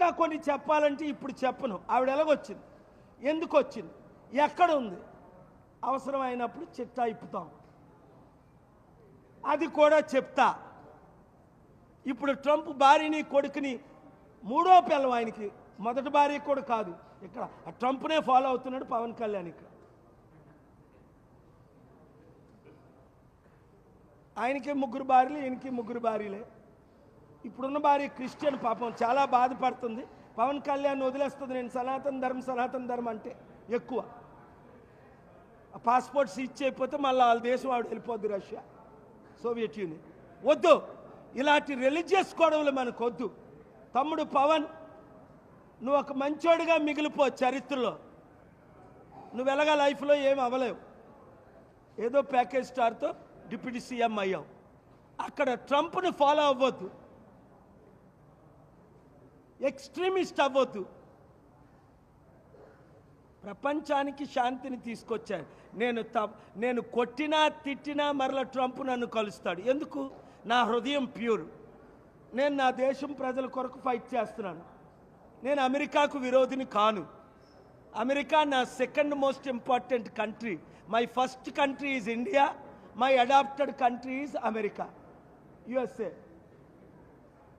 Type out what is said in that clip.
ఇంకా కొన్ని చెప్పాలంటే ఇప్పుడు చెప్పను. ఆవిడ ఎలాగొచ్చింది, ఎందుకు వచ్చింది, ఎక్కడ ఉంది, అవసరమైనప్పుడు చిట్టా ఇప్పుతాం, అది కూడా చెప్తా. ఇప్పుడు ట్రంప్ భార్యని కొడుకుని మూడో పిల్లం, ఆయనకి మొదటి భార్య కూడా కాదు, ఇక్కడ ట్రంప్నే ఫాలో అవుతున్నాడు పవన్ కళ్యాణ్. ఇక్కడ ఆయనకి ముగ్గురు భార్యలు, ఈయనకి ముగ్గురు భార్యలే. ఇప్పుడున్న భార్య క్రిస్టియన్, పాపం చాలా బాధపడుతుంది. పవన్ కళ్యాణ్ వదిలేస్తుంది, నేను సనాతన ధర్మం అంటే ఎక్కువ. పాస్పోర్ట్స్ ఇచ్చేయకపోతే మళ్ళీ వాళ్ళ దేశం ఆవిడ వెళ్ళిపోద్ది, రష్యా, సోవియట్ యూనియన్. వద్దు, ఇలాంటి రిలీజియస్ గొడవలు మనకు వద్దు. తమ్ముడు పవన్, నువ్వు ఒక మంచోడిగా మిగిలిపో చరిత్రలో. నువ్వు ఎలాగా లైఫ్లో ఏం అవ్వలేవు, ఏదో ప్యాకేజ్ స్టార్తో డిప్యూటీ సీఎం అయ్యావు. అక్కడ ట్రంప్ని ఫాలో అవ్వద్దు, ఎక్స్ట్రీమిస్ట్ అవ్వద్దు. ప్రపంచానికి శాంతిని తీసుకొచ్చాను. నేను కొట్టినా తిట్టినా మరలా ట్రంప్ నన్ను కలుస్తాడు. ఎందుకు? నా హృదయం ప్యూర్. నేను నా దేశం ప్రజల కొరకు ఫైట్ చేస్తున్నాను. నేను అమెరికాకు విరోధిని కాను. అమెరికా నా second most important country. My first country is India, my adapted country is America, USA.